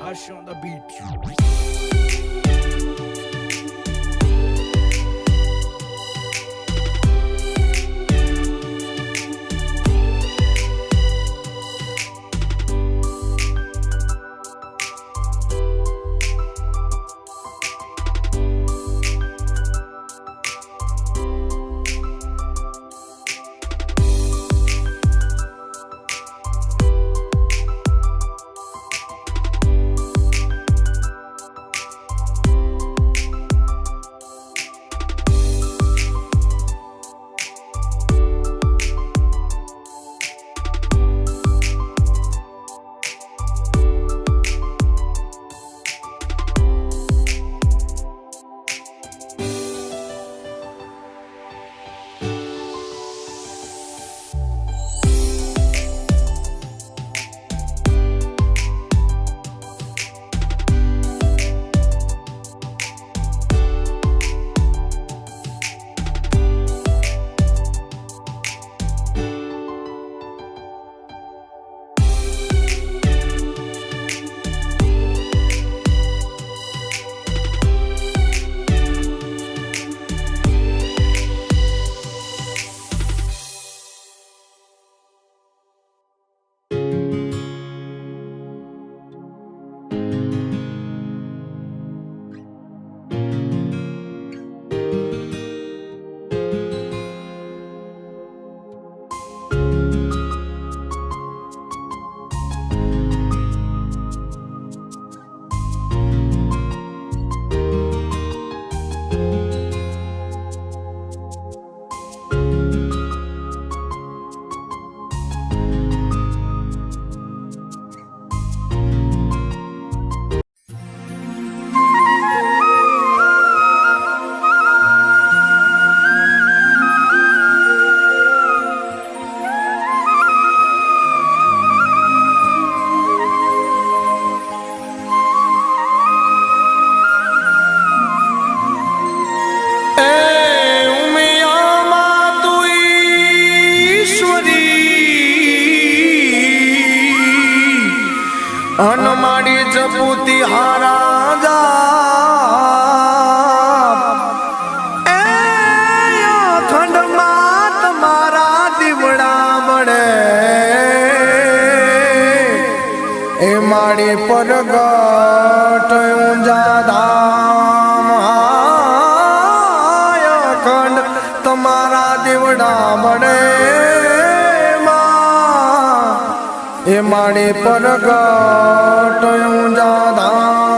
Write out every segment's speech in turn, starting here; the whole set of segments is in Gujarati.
Hash on the beat. હનમાડી જપુતી હારા જા ખંડમાં તમારા દીવડા મળે એ માડી પરગટ ઊંઝા ધામ ખંડ તમારા દીવડા મળે એ માડે પરગટ ઊંઝા ધામ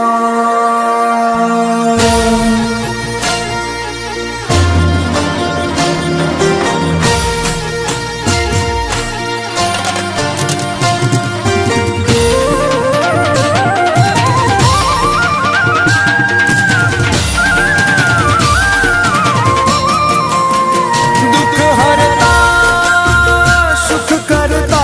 દુઃખ હરતા સુખ કરતા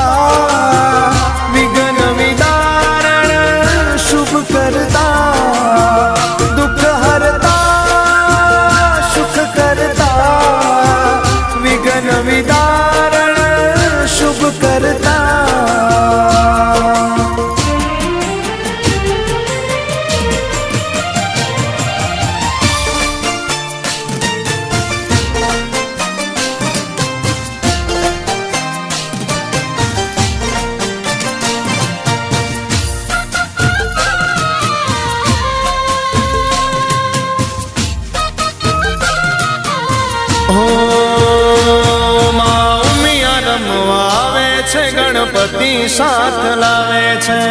ગણપતિ સાથ લાવે છે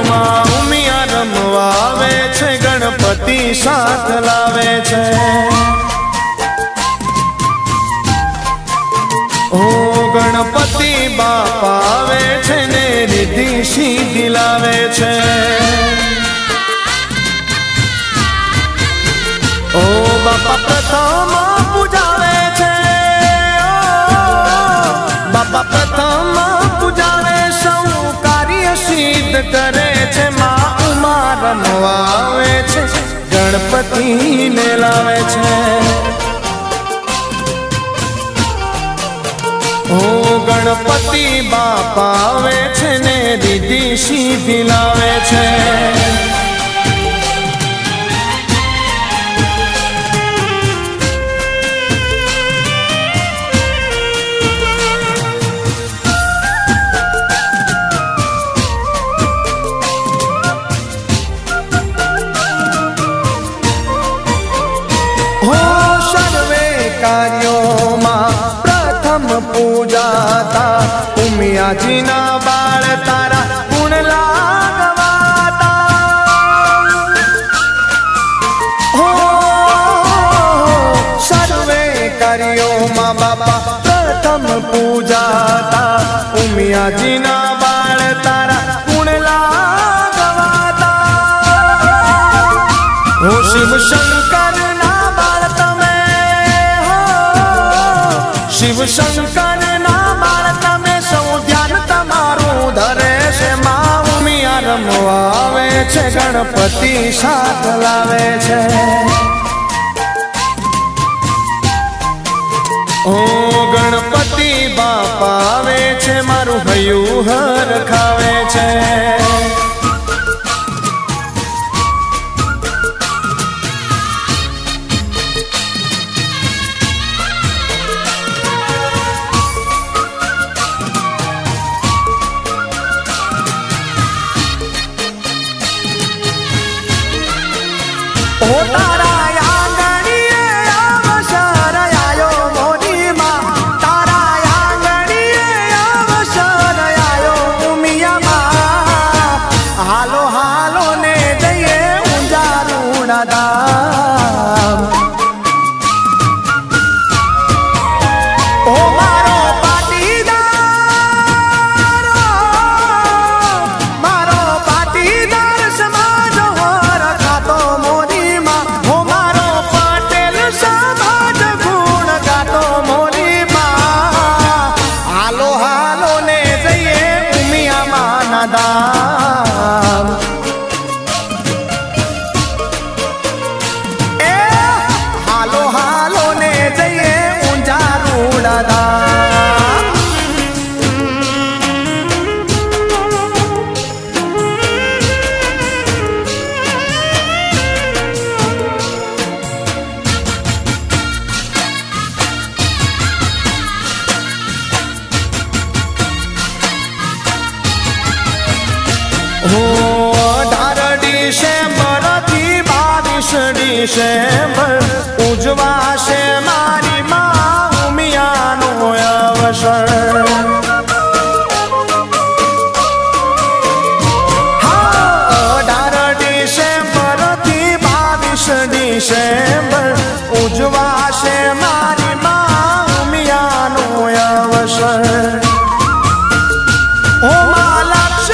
માં ઉમિયા રમવા આવે છે ગણપતિ સાથ લાવે છે ઓ ગણપતિ બાપા આવે છે ને રિદ્ધિ સિદ્ધિ લાવે છે ઓ બાપા પ્રથમ પૂજાવે છે બાપા પ્રથમ પૂજાવે સૌ કાર્ય સિદ્ધ કરે છે માં ઉમા રમવા આવે છે ગણપતિ ને લાવે છે ઓ ગણપતિ બાપા આવે છે ને રીધિ સીધી લાવે છે. કાર્યોમાં પ્રથમ પૂજાતા ઉમિયાજીના બાળ તારા ગુણ લાગવાતા. હો સર્વે કાર્યોમાં બાપા પ્રથમ પૂજાતા ઉમિયાજીના બાળ તારા ગુણ લાગવાતા. હો શિવ શંકર શિવ શંકર ના બાળ તમે સૌ ધ્યાન તમારું ધરે છે. માં ઉમિયા રમવા આવે છે ગણપતિ સાથ લાવે છે. ઓ ગણપતિ બાપા આવે છે મારું હૈયું હર ખાવે છે. તારા આંગણીએ અવસર આયો મોરી માં, તારા આંગણીએ અવસર આયો ઉમિયા માં. હાલો હાલો ને જઈએ ઊંઝા રૂડા ધામ. ઓ મારો પાટીદાર, મારો પાટીદાર સમાજ હોર ખાતો મોરી. હાલો હાલો ને જઈએ ઊંઝા રૂડા ધામ. હો 18 ડિસેમ્બર થી 22 ડિસેમ્બર ઉજવાશે મારી માં ઉમિયાનો અવસર. 18 ડિસેમ્બર થી 22 ડિસેમ્બર ઉજવાશે મારી માં ઉમિયાનો અવસર. ઓ માં લક્ષ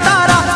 તારા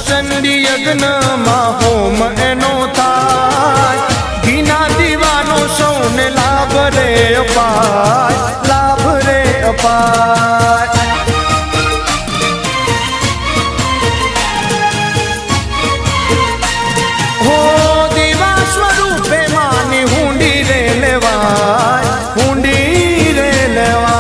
ચંડી યજ્ઞમાં હોમ એનો થાય, ઘીના દીવાનો સૌને લાભ રે અપાય, લાભ રે અપાય. હો દીવા સ્વરૂપે માની હુંડી રે લેવાય, હુંડી રે લેવાય.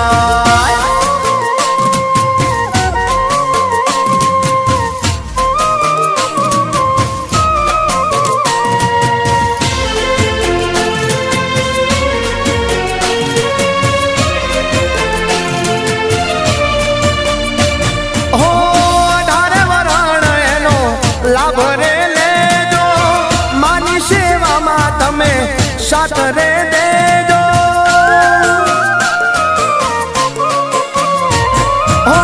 લાભ રે લેજો, માની સેવામાં તમે સાથ રે દેજો. હો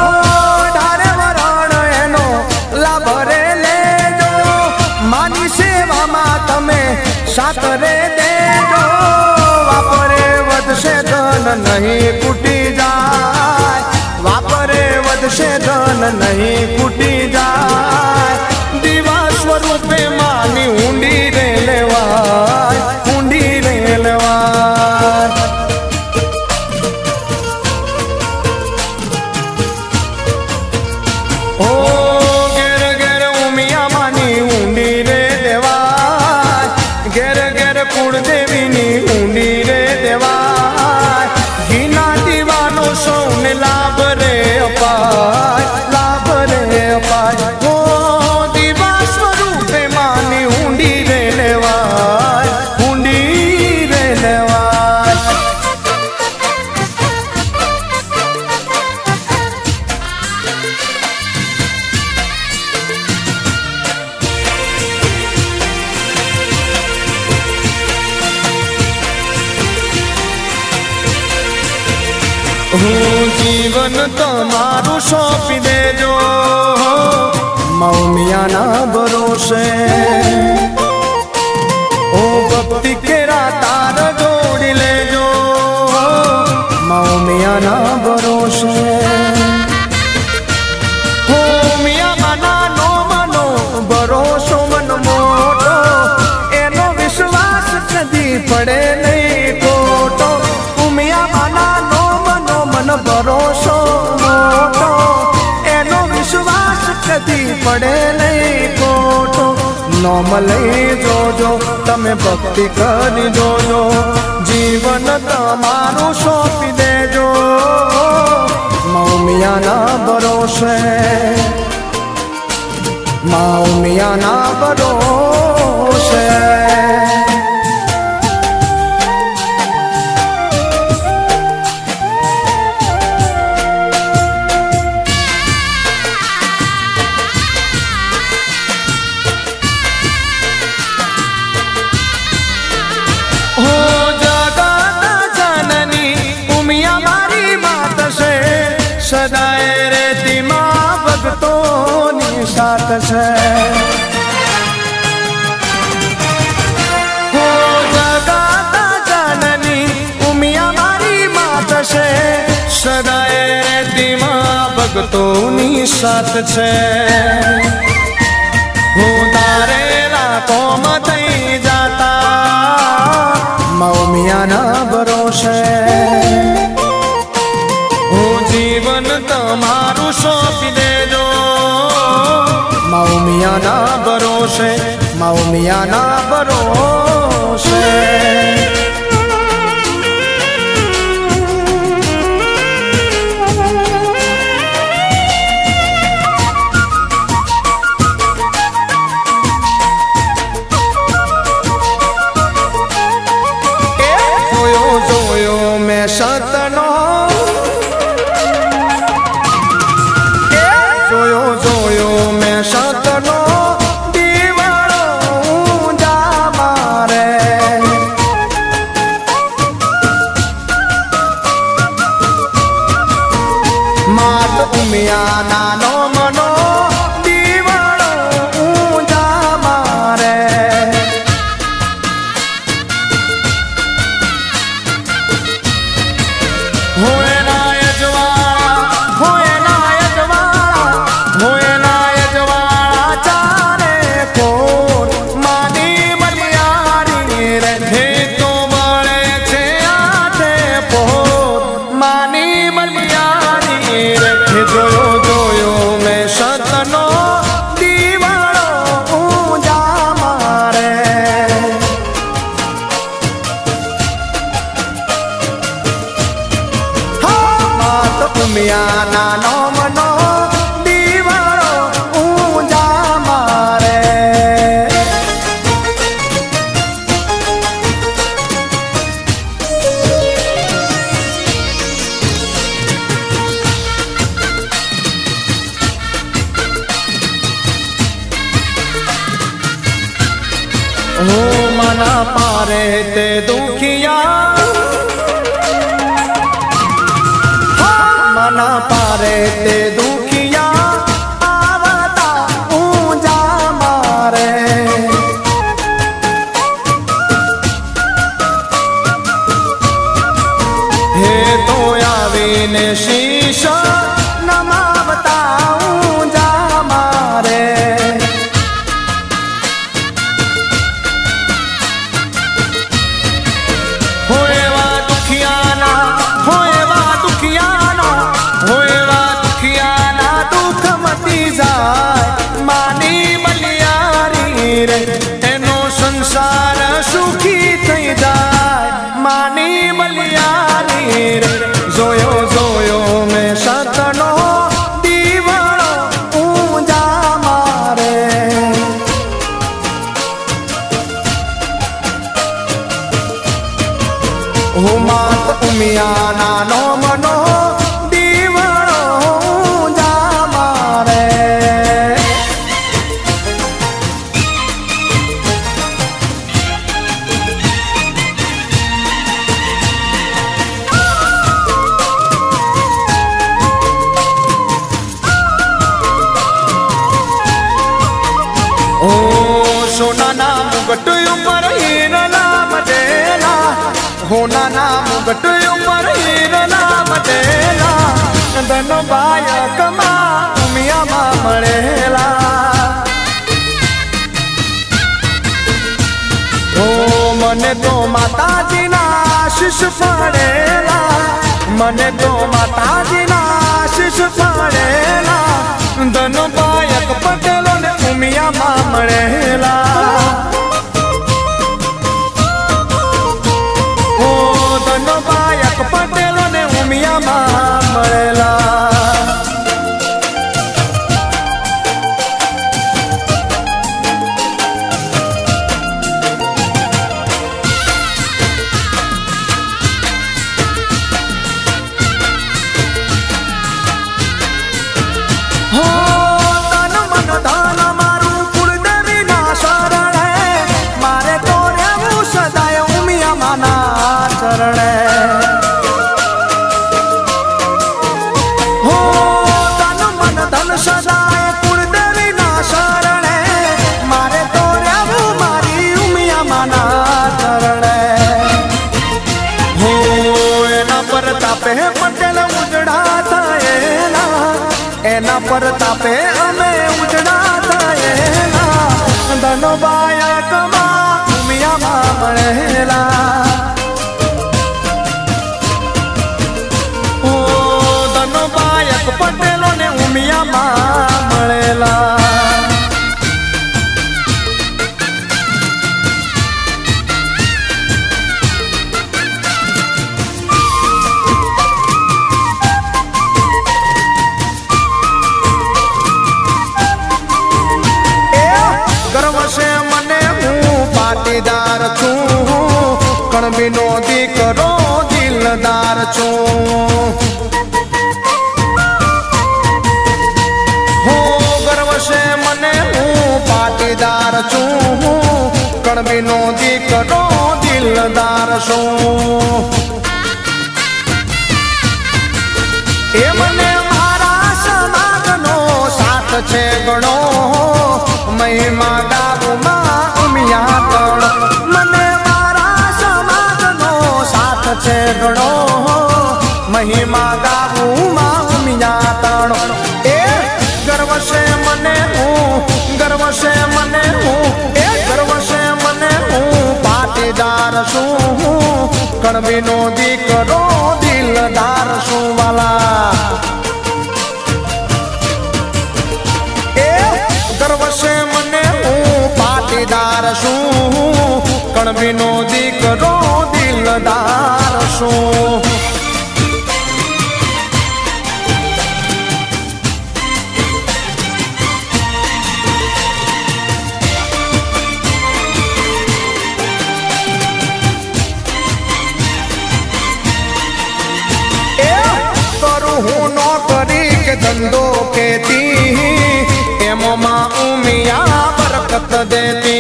ધારે વરણ એનો લાભ રે લેજો, માની સેવામાં તમે સાથ રે દેજો. વાપરે વધશે ધન નહીં ખૂટી જાય, વાપરે વધશે ધન નહીં ખૂટી જાય. દીવા સ્વરૂપે માની ઊંડી રે લેવાય, ઊંડી રે લેવાય. ઓ ઘેર ઘેર ઉમિયા માની ઊંડી રે દેવાય, ઘેર ઘેર કુળદેવીની ઊંડી રે દેવાય. ઘીના દીવાનો સૌને લાભ રે અપાય, લાભ રે અપાય. હું જીવન તમારું સોંપી દેજો, મૌમિયાના ભરોસે. ઓ ભક્તિ કેરા તાર જોડી લેજો, મૌમિયાના ભરોસે. હો મિયા નાનો મનો ભરોસો મન મોટો, એનો વિશ્વાસ કદી પડે નહીં ખોટો. ઉમિયા નાનો મન ભરોસો મોટો, એનો વિશ્વાસ કદી પડે નહીં ખોટો. નોમ લઈ જોજો તમે ભક્તિ કરી જોજો, જીવન તમારું સોંપી દેજો, મૌમિયાના ભરોસે, મૌમિયાના ભરોસે. હો જગત જનની ઉમિયા મારી માત છે, સદાય રેતી માં ભક્તોની સાથ છે. હો જગત જનની ઉમિયા મારી માત છે, સદાય રેતી માં ભક્તોની સાથ છે. હું તારે રાતોમાં થઈ જાતા, મૌમિયાના ભરોસે. હું જીવન તમારું સોંપી દેજો, મૌમિયાના ભરોસે, મૌમિયાના ભરોસે. જોયો મેં સતનો, જોયો મેં સતનો દીવાળો ઊંઝા મારે. માત ઉમિયા નાનો મનો દીવાળો ઊંઝા મારે. હોય નાયજવાળા ચાર पारे ते दुखिया मना पारे ते दुखिया आवता ऊंजा मारे हे तो आवीने शीश नमावता ऊंजा मारे होएवा दुखियाना दुख मती जाय मानी बलियारी रे एनो संसार सुखी थई जाय मानी बलियारी रे जोयो जोयो में सतनो दीवानो ऊंजा मारे हो मात उमियाना नो मनो दीवानो ऊंजा मारे ओ सोना ना मुगट ऊपर हीरला मडेला होना ना मुगट ऊपर हीरला मडेला धन बायक मा उमिया मा मळेला ओ मने तो माताजी ना आशीष पड़ेला मने तो माताजी ना आशीष पड़ेला धन बायक पटेलो ने उमिया मा मळेला ओ धन बायक पटेलो ने उमिया मा मळेला हो तन मन धन मारू कुलदेवी ना शरणे मारे तो रेवू सदाय उमिया माना चरणे हो तन मन धन सदाय कुलदेवी ना शरणे मारे तो रेवू मारी उमिया माना चरणे हो एना परतापे पटेल उजड़ा थायेला एना परतापे अमे उजड़ा थायेला धन बायक मा उमिया मा मळेला ओ धन बायक पटेलो ने उमिया मा मळेला गर्व से मने हूँ पाटीदार छू कणबीनो दीकरो दिलदार छू हो गर्व से मने हूँ पाटीदार छू कणबीनो दीकरो दिलदार छू ए मने मारा समाजनो साथ छे गणो महिमा गावू मा उमिया तण मने मारा समाजनो साथ छे गणो महिमा गावू मा उमिया तण ए गर्व से मने हूँ ए गर्व से मने हूँ पाटीदार छू कणबीनो दीकरो दिलदार छू वाला गर्व से मने हूँ पाटीदार छू कणबीनो दीकरो दिलदार छू धंधो केती एमो मा उमिया बरकत देती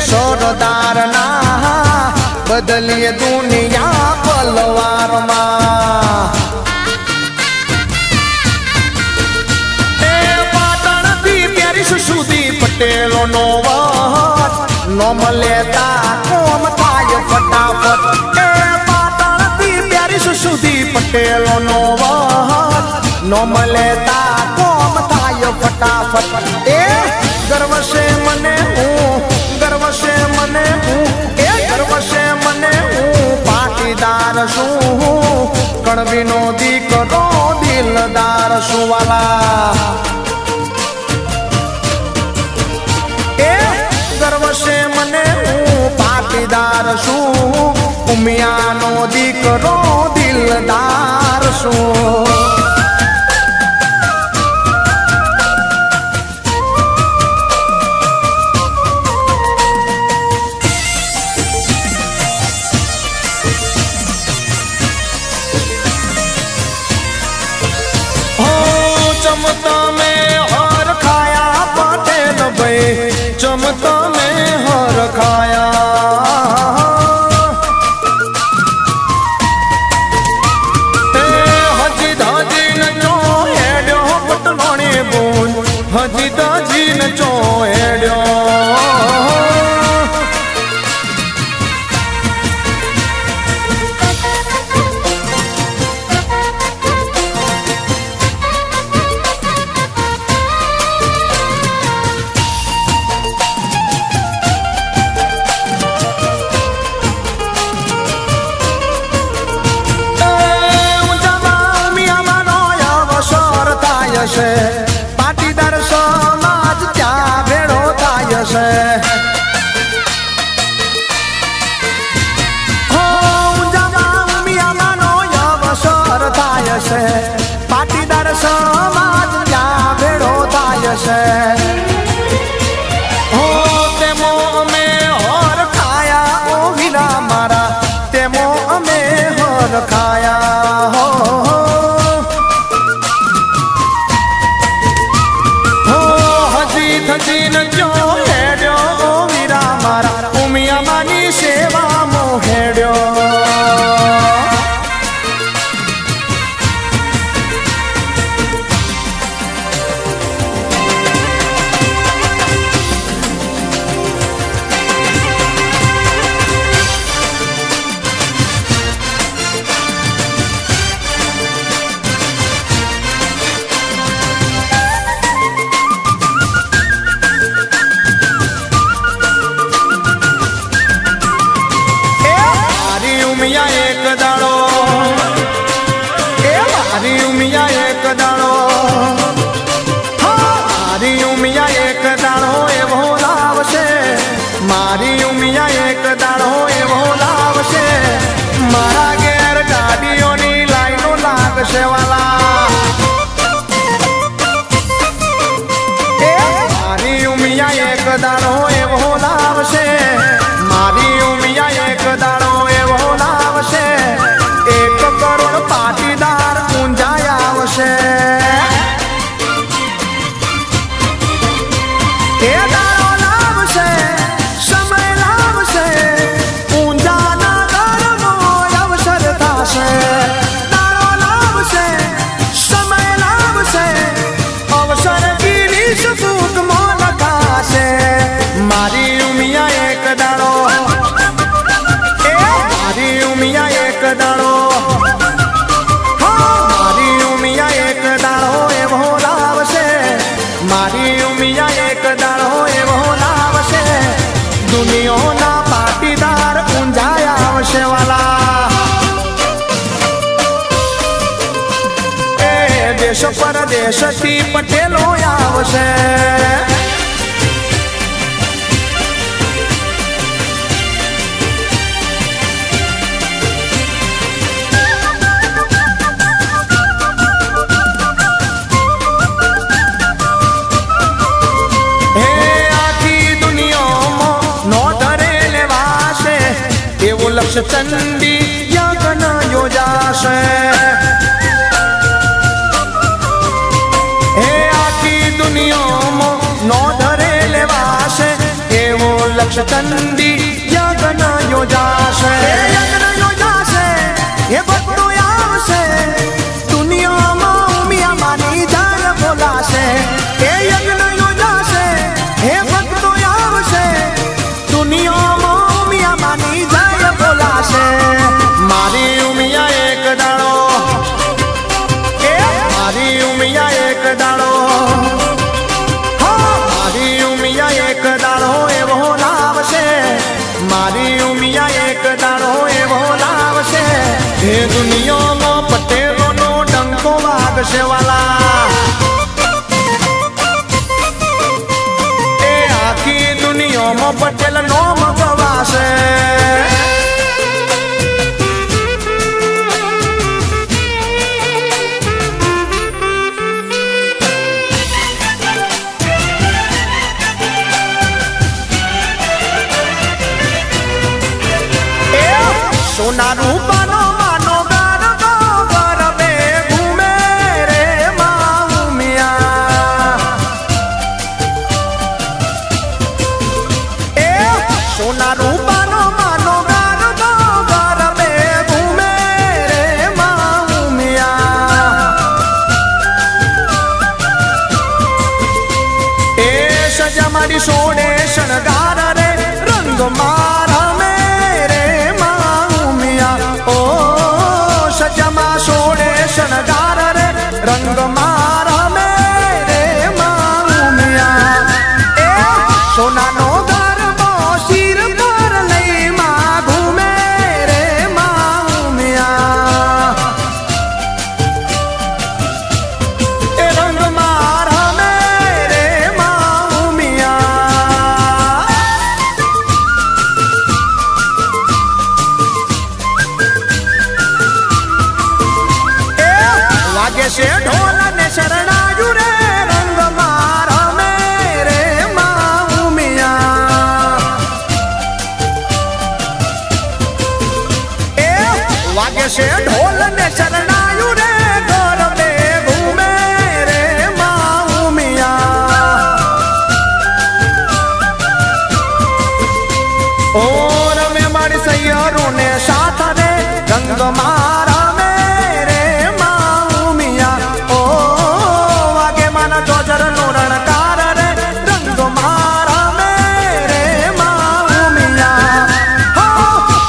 સરદાર ના બદલીએ દુનિયા પલવારમાં. સુધી પટેલો નો વાત નોમ લેતા કોમ થાય ફટાફટ. એ પાટણ થી પ્યારીસ સુધી પટેલો નો વાત નોમ લેતા કોમ થાય ફટાફટ. એ ગર્વ છે મને હું, ગર્વ છે મને હું, એ ગર્વ છે મને હું પાટીદાર છું. કણવીનો દીકરો દિલદાર છું વાલા. ગર્વ છે મને હું પાટીદાર છું. ઉમિયાનો દીકરો દિલદાર છું. ચમતા મેં હર ખાયા પટેલ ભાઈ, ચમતા મેં હર ખાયા. હજી દાજી ન ચો હેડ્યો પટલોણી બોલ, હજી દાજી ન ચો હેડ્યો. પાટીદાર સમાજ ત્યાં ભેળો થાય છે. અવસર થાય છે. પાટીદાર સમાજ ત્યાં ભેળો થાય છે. તેમો અમે હર ખાયા ઓ વીરા મારા, તેમો અમે હર ખાયા. હજી ન જો હેડ્યો વીરા મારા, ઉમિયામાની સેવામાં હેડ્યો. એક દાડો, એ મારી ઉમિયા એક દાડો, મારી ઉમિયા એક દાડો એવો લાવશે, મારી ઉમિયા એક દાડો એવો લાવશે. મારા ઘેર ગાડીઓની લાઈનો લાગશે વાલા. એ મારી ઉમિયા એક દાડો એવો લાવશે, મારી ઉમિયા એક દાડો એવો લાવશે. 1 કરોડ પાટીદાર ઊંઝા આવશે. એ દાડો લાવશે, સમય લાવશે, ઊંઝાના ઘરમાં અવસર થશે. દાડો લાવશે, સમય લાવશે, અવસર ગીરીશ સુખમાં લખાશે. મારી ઉમિયા એક દાડો, મારી ઉમિયા એક દાડો, મારી ઉમિયા એક દાડો એવો લાવશે. મારી ઉમિયા એક દાડો એવો લાવશે. દુનિયાના પાટીદાર ઊંઝા આવશે વાલા. એ દેશ પરદેશથી પટેલો આવશે. લક્ષ ચંડી યજ્ઞ યોજાશે. હે આખી દુનિયામાં નો ધરે લેવાશે. એવો દક્ષ ચંડી યજ્ઞ યોજાશે યજ્ઞ યોજાશે એ બધું આવશે દુનિયામાં ઉમિયા માની જાય બોલાશે એ યજ્ઞ યોજાશે એ બધું આવશે દુનિયામાં ઉમિયા માની જાય બોલાશે મારી ઉમિયા એક દાડો એ મારી ઉમિયા એક દાડો મારી ઉમિયા એક દાડો એવો લાવશે મારી ઉમિયા એક દાડો એવો લાવશે એ દુનિયામાં પટેલોનો ડંકો વાગશે વાલા એ આખી દુનિયામાં પટેલ નો મગવાશે સોના રૂપાનો માનો ગારગો ગરબે ઘૂમે રે માઉમિયા એ સોના રૂપાનો માનો ગારગો ગરબે ઘૂમે રે માઉમિયા એ સજા મારી સોડે શણગાર રે રંગ મારા સોડે શણગાર રે રંગ મારા મેરે માઉમિયા એ સોનાનો ગરબો શિર પર લઈ માં ઘૂમે રે માઉમિયા એ રંગ મારા મેરે માઉમિયા વાગે છે ઢોલ ને શરણાયુ રે રંગ મારા મેરે માઉમિયા એ વાગે છે ઢોલ ને શરણાયુ રે ગરબે ઘૂમે રે માઉમિયા ઓ રમે મારી સૈયરો ને સાથ રે રંગ મારા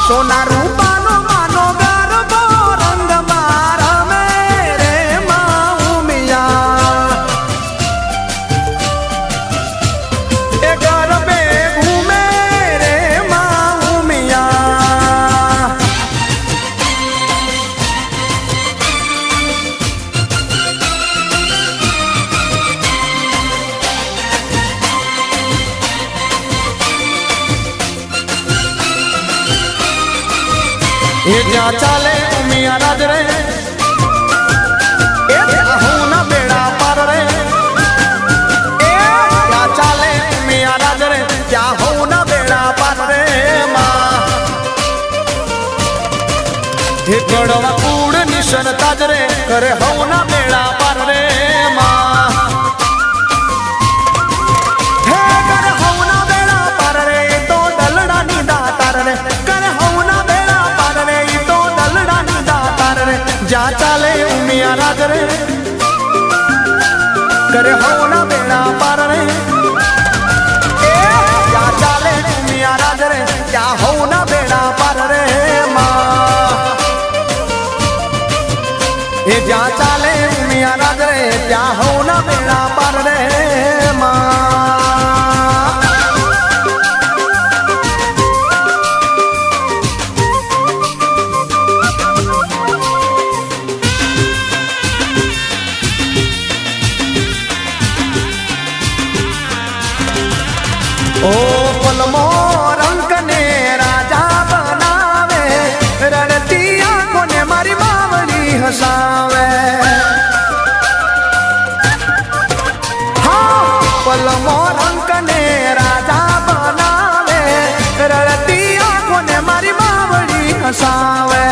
સોના રૂપાનો માનો ગરબો રંગ મારા મેરે માઉમિયા એ ગરબે ઘૂમે રે માઉમિયા એ જ્યાં ચાલે ઉમિયા રાજ રે એ હું ના બેડા પાર રે એ જ્યાં ચાલે ઉમિયા રાજ રે ત્યાં હું ના બેડા પાર રે માં એ ગળવા કુડ નિશન તાજ રે કરે હું ના બેડા પાર રે માં હે કરે હું ના બેડા પાર રે તો દલડા ની દાતાર રે કરે હું ના જ્યાં ચાલે ઉમિયા રાજ રે કરે હોના બેડા પાર રે એ જ્યાં ચાલે ઉમિયા રાજ રે ત્યાં હોના બેડા પાર રે માં એ જ્યાં ચાલે ઉમિયા રાજ રે ત્યાં હોના બેડા પાર રે માં ઓ પલમો રંગ ને રાજા બનાવે રડતી આંખોને મારી માવડી હસાવે હા પલમો રંગ ને રાજા બનાવે રડતી આંખોને મારી માવડી હસાવે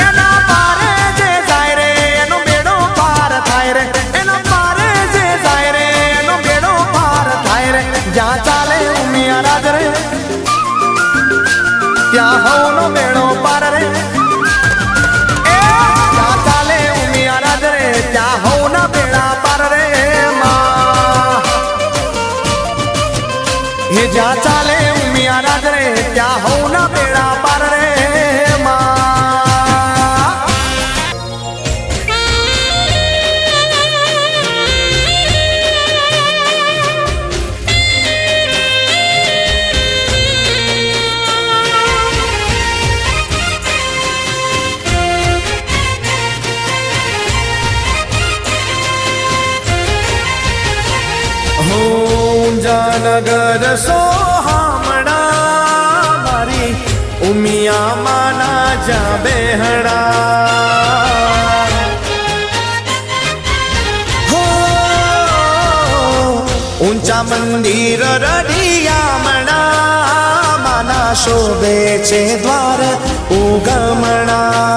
એના પારે જે જાય રે એનો બેડો પાર થાય રે એનો પારે જે જાય રે એનો બેડો પાર થાય રે જ્યાં ચાલે નગર સોહામણા મારી ઉમિયા માના જા બેહડા હો ઊંચા મંદિર રઢિયામણા માના શોભે છે દ્વાર ઉગમણા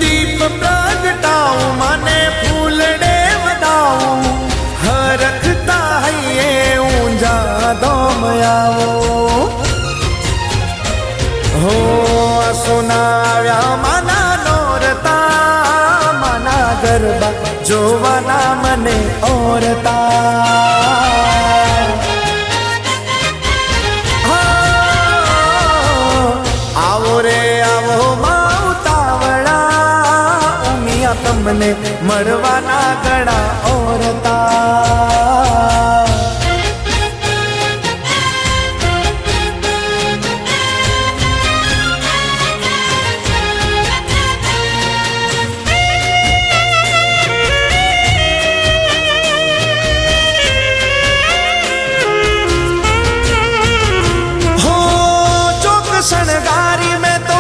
દીપ પ્રગટાવું મને ફૂલડે વધાવું હરખતા હૈયે ઊંઝા ધોમ આવો હો સુનાવ્યા માના નોરતા માના ગરબા જોવાના મને ઓરતા આવો રે આવો તમને મળવાના ગળા ઓરતા હો ચોક શણગારી મેં તો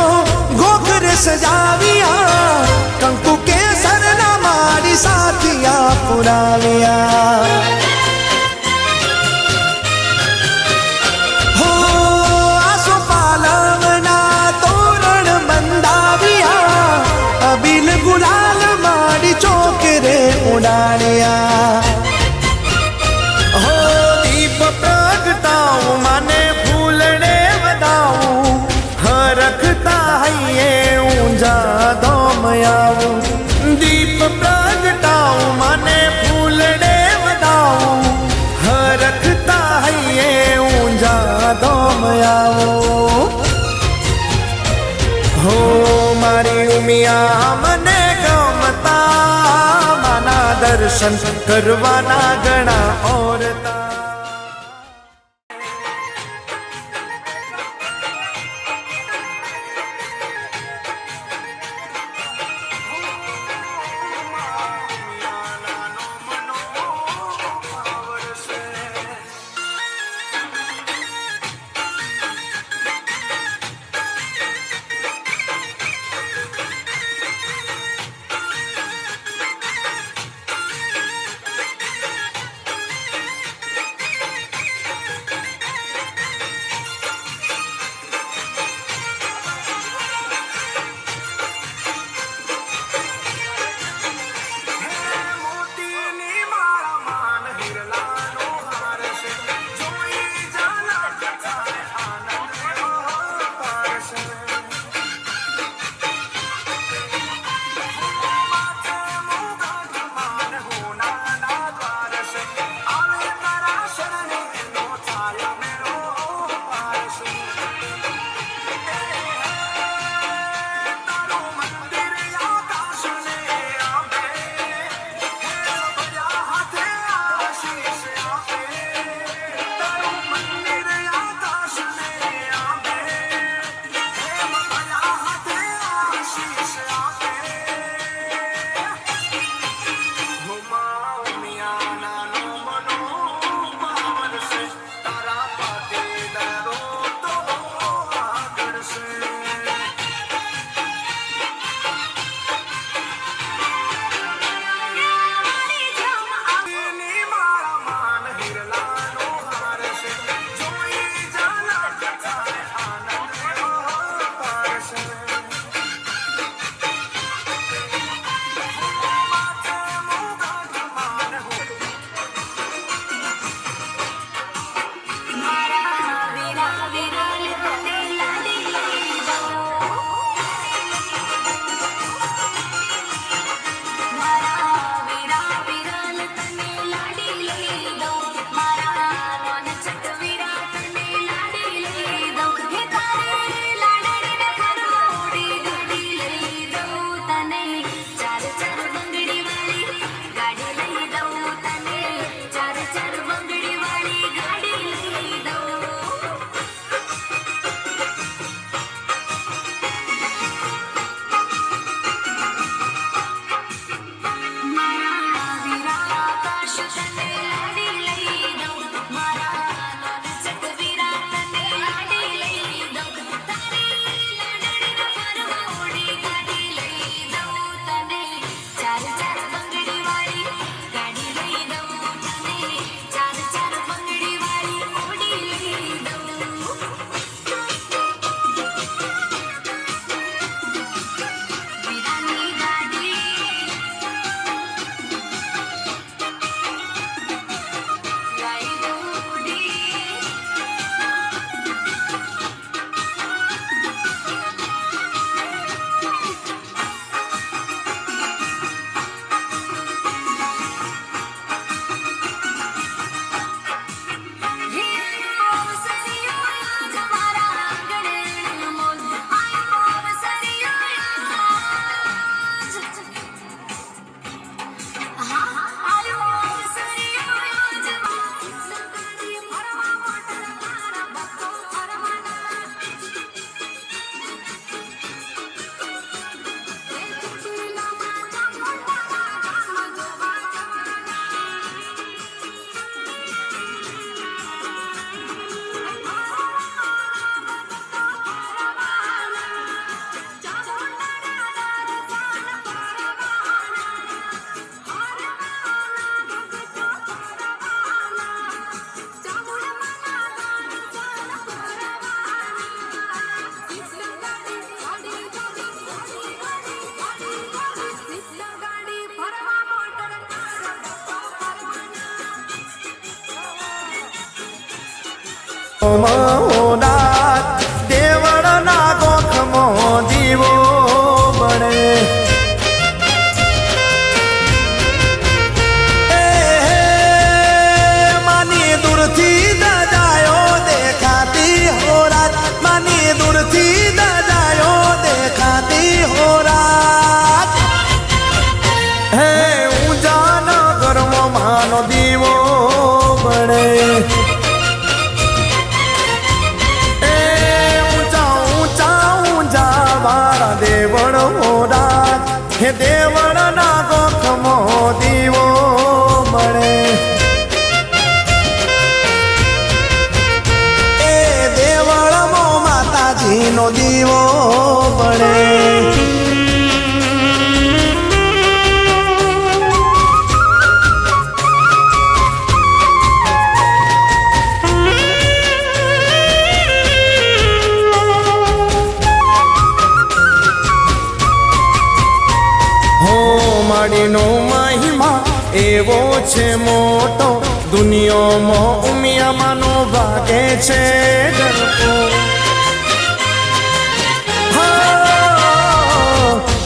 ઘોઘર સજાવિયા કંકુ કેસર ના મારી સાથિયા પુરાવ્યા હો આસો પાલવના તોરણ બંધાવ્યા અબિલ ગુલાલ મારી ચોકરે ઉડાડ્યા હો દીપ પ્રગટાવું મને ફૂલડે વધાવું હરખતા હૈયે ઊંઝા ધોમ આવું દીપ પ્રગટાવું મને ફૂલડે વધાવું હરખતા હૈયે ઊંઝા ધોમ આવો હો મારી ઉમિયા મને ગમતા માના દર્શન કરવાના ગણા ઓરતા મોડાત દેવળના ગોખમો દીવો બળે માની દૂરથી દજાયો દેખાતી હો રાત માની દૂરથી દજાયો દેખાતી હો રાત હે ઊંઝા નગરમાં માનો દીવો બળે એ ઊંચા ઊંચા ઊંઝા વાળા દેવળ મોરાત હે દેવળના ગોખમો દીવો મળે એ દેવળમાં માતાજીનો દીવો મળે માડીનો મહિમા એવો છે મોટો દુનિયામાં ઉમિયામાંનો ભાગે છે ડરકો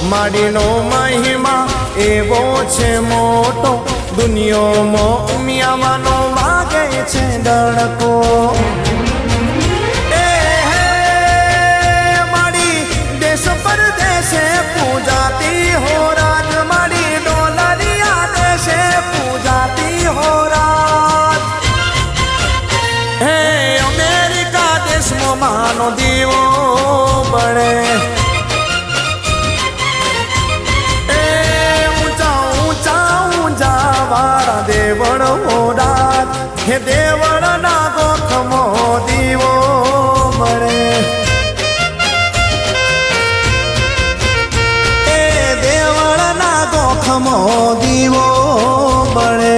માડીનો મહિમા એવો છે મોટો દુનિયામાં ઉમિયામાંનો ભાગે છે ડરકો માડી દેશ પરદેશે પૂજાતી હો રાત માડી ડોલરિયા દેશે પૂજાતી હો રાત હે અમેરિકા દેશમાં માનો દીવો બળે એ ઊંચા ઊંચા ઊંચા વાળા દેવળ હો રાત હે દેવળના ગોખમો દીવો મળે ગોખમો દીવો બળે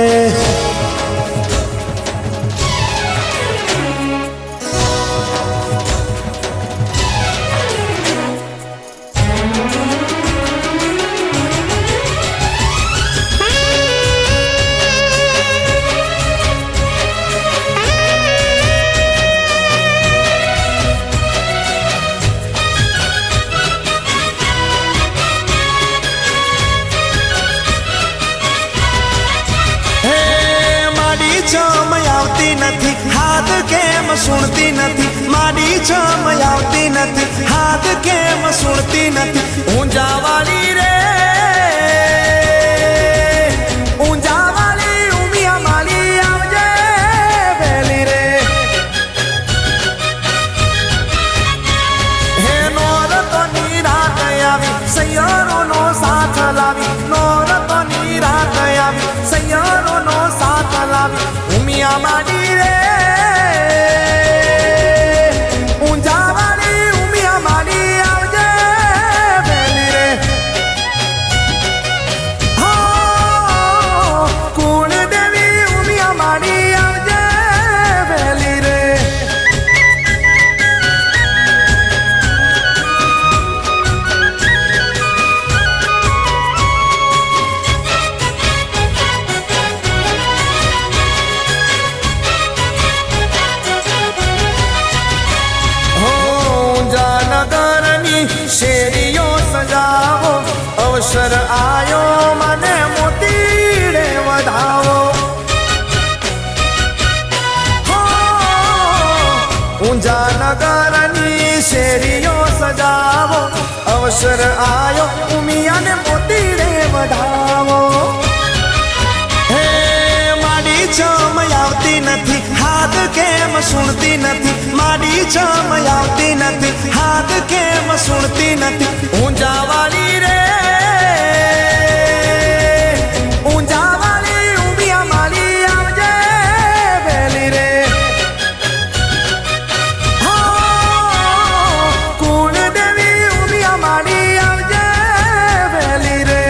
આવતી નથી હાથ કેમ સુણતી નથી માડી છમ આવતી નથી હાથ કેમ સુણતી નથી ઊંઝા વાળી રે ઊંઝા વાળી ઉમિયા માલી આવજે વેલી રે હે નોરતોની રાત આવી સૈયરોનો સાથ લાવી નોરતોની રાત આવી સૈયરોનો સાથ લાવી ઉમિયા માડી રે ઊંઝા વાળી ઉમિયા માડી આવજે વેલી રે હો કુળ દેવી ઉમિયા માડી આવજે વેલી રે શેરીઓ સજાવો અવસર આયો મને મોતીડે વધાવો ઊંઝા નગરની શેરીઓ સજાવો અવસર આયો ઉમિયાને મોતીડે વધાવો હે માડી છમ આવતી નથી હાથ કેમ સુણતી નથી માડી છમ આવતી નથી હાથ કેમ સુણતી નથી ઊંઝા વાળી રે ઊંઝા વાળી ઉમિયા માલી આવજે વેલી રે હો કુળ દેવી ઉમિયા માલી આવજે વેલી રે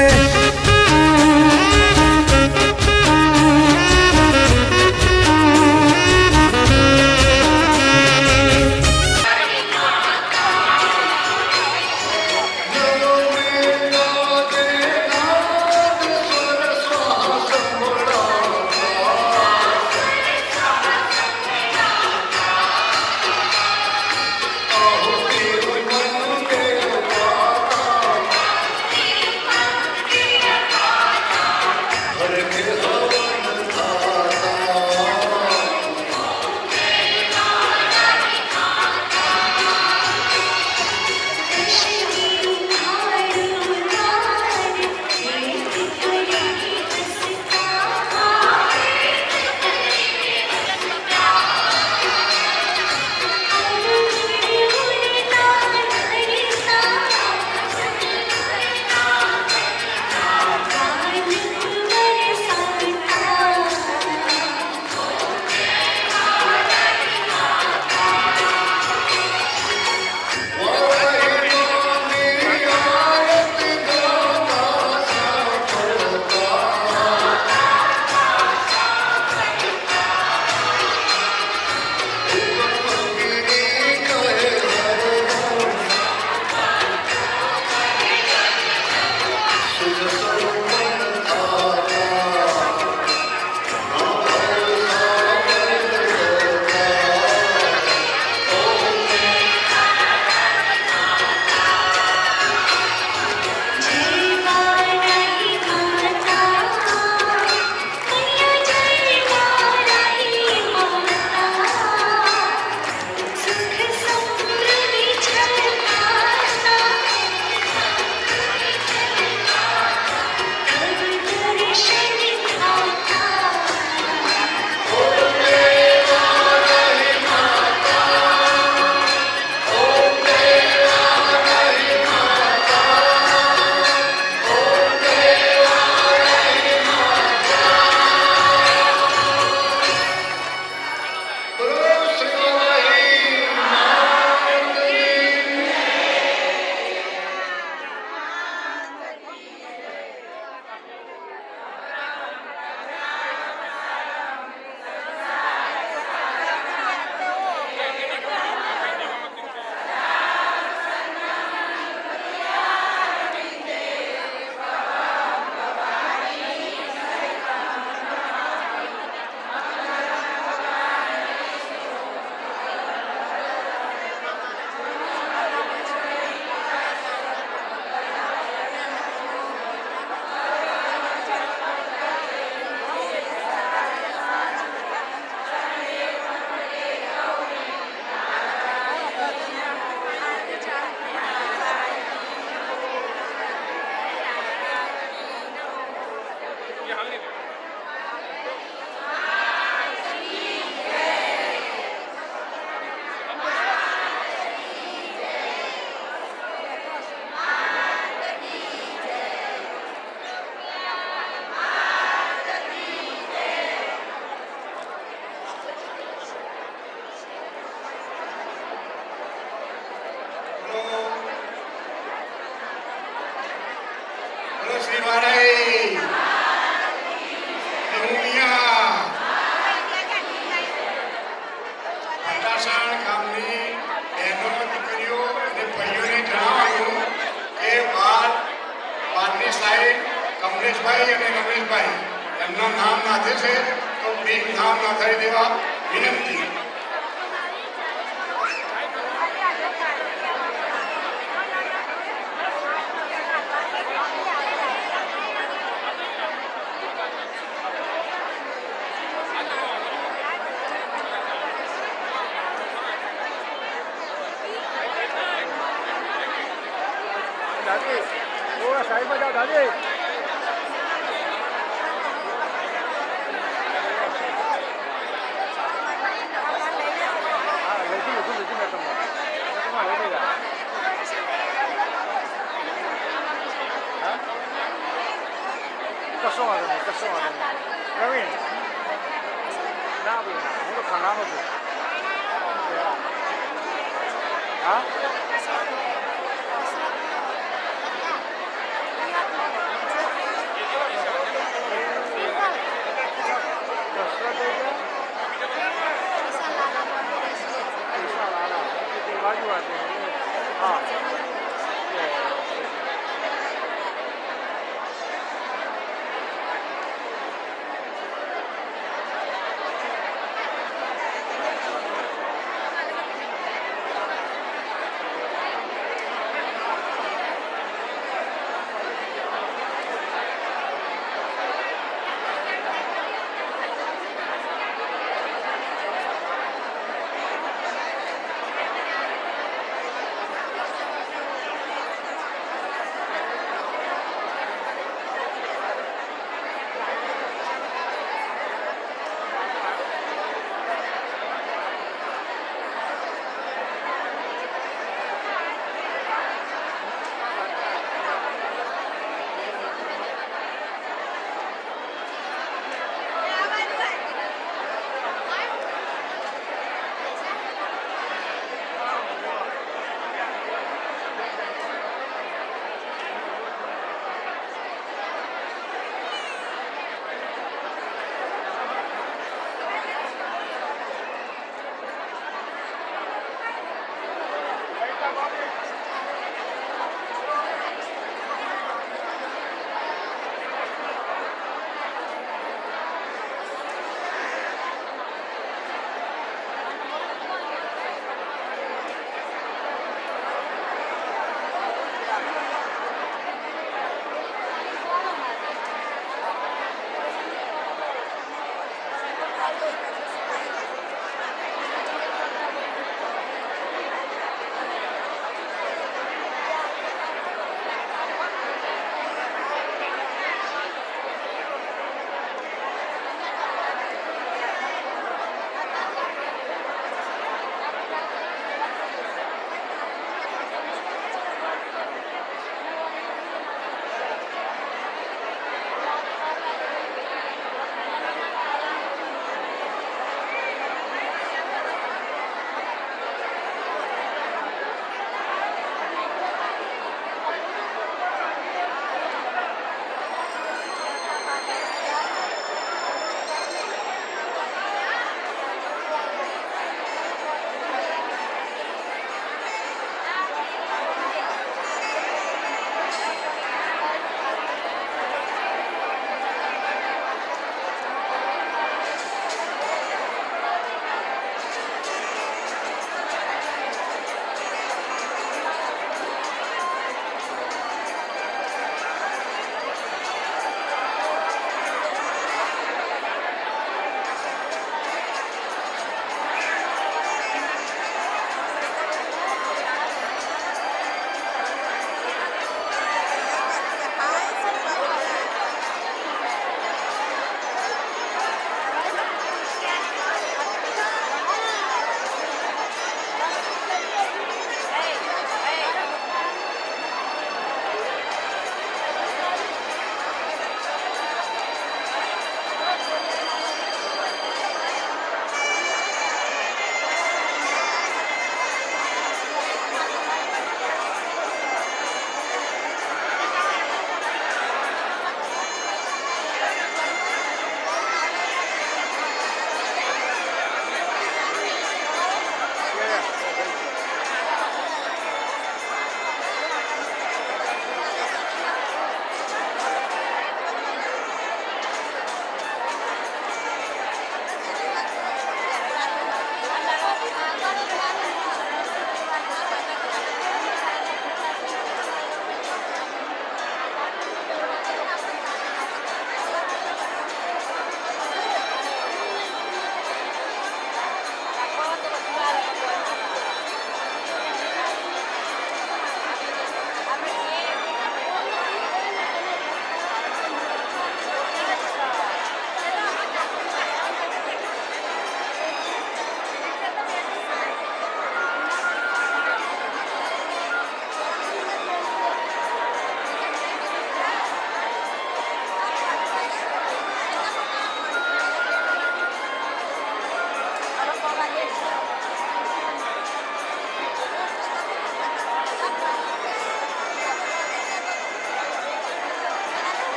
શ્રી મહારાજ હું અહીંયા અટાસાણ ગામની બહેનો દીકરીઓ અને ભાઈઓને જણાવવાનું કે બારની સાઈડ કમલેશભાઈ અને રમેશભાઈ એમના નામ નાથે છે તો પ્લીઝ નામ નાથાવી દેવા વિનંતી. દાદી થોડા સાઈડમાં જાઓ દાદી. હા લીધું મેં તમને લઈ લીધા. હા કશો વાંધો નહીં પ્રવીણ ના ભાઈ ના હું તો ખાનાનો છું. હા બાજુ હા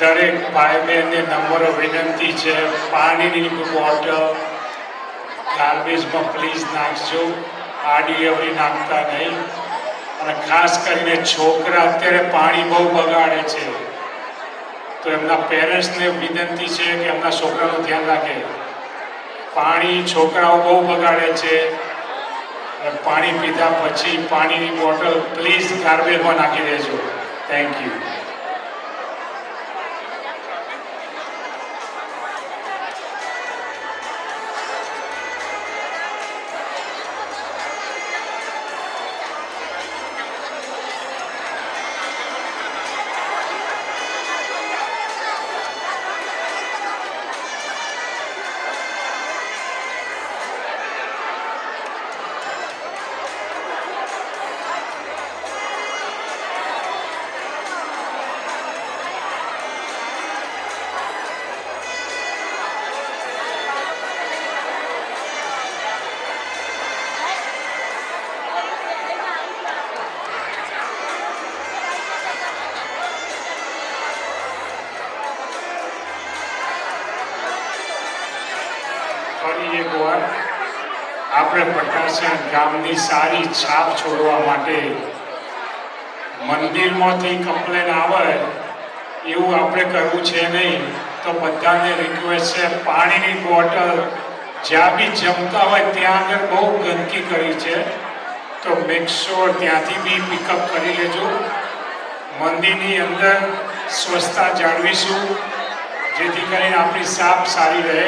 દરેક ભાઈ બહેનને નમ્ર વિનંતી છે, પાણીની બોટલ ગાર્બેજમાં પ્લીઝ નાખજો, આડી અવળી નાખતા નહીં. અને ખાસ કરીને છોકરા અત્યારે પાણી બહુ બગાડે છે, તો એમના પેરેન્ટ્સને વિનંતી છે કે એમના છોકરાનું ધ્યાન રાખે. પાણી છોકરાઓ બહુ બગાડે છે. અને પાણી પીધા પછી પાણીની બોટલ પ્લીઝ ગાર્બેજમાં નાખી દેજો. Thank you. ફરી એકવાર આપણે પ્રકાશન ગામની સારી છાપ છોડવા માટે મંદિરમાંથી કમ્પ્લેન આવે એવું આપણે કરવું છે નહીં. તો બધાને રિક્વેસ્ટ છે, પાણીની બોટલ જ્યાં બી જમતા હોય ત્યાં આગળ બહુ ગંદકી કરી છે, તો મેક શ્યોર ત્યાંથી બી પિકઅપ કરી લેજો. મંદિરની અંદર સ્વચ્છતા જાળવીશું જેથી કરીને આપણી છાપ સારી રહે,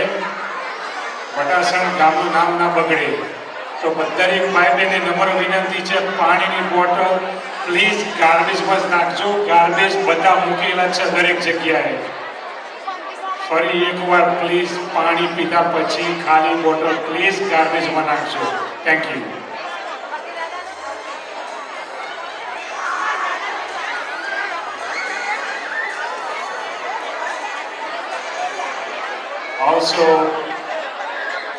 વટાસણ ગામનું નામ ના બગડે. તો દરેક ભાઈ બહેનને નમ્ર વિનંતી છે, પાણીની બોટલ પ્લીઝ ગાર્બેજમાં જ નાખજો. ગાર્બેજ બધા મૂકેલા છે દરેક જગ્યાએ. ફરી એકવાર પ્લીઝ પાણી પીધા પછી ખાલી બોટલ પ્લીઝ ગાર્બેજમાં નાખજો. Thank you. Also,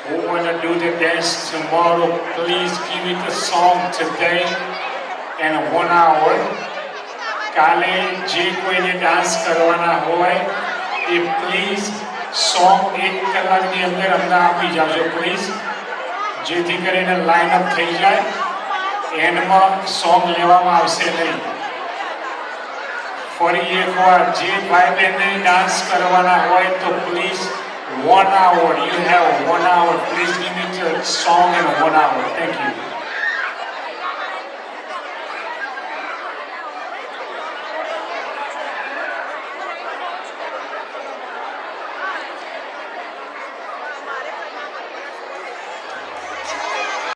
who want to do the dance tomorrow, please give it a song today and 1 hour. કાલે જે કોઈને ડાન્સ કરવાના હોય એ પ્લીઝ સોંગ 1 કલાકની અંદર અમને આપી જાજો પ્લીઝ, જેથી કરીને લાઈન અપ થઈ જાય. એન્ડમાં સોંગ લેવામાં આવશે નહીં. ફરી એકવાર જે ભાઈ બહેનને ડાન્સ કરવાના હોય તો please 1 hour. You have 1 hour. Please give me a song in 1 hour. Thank you.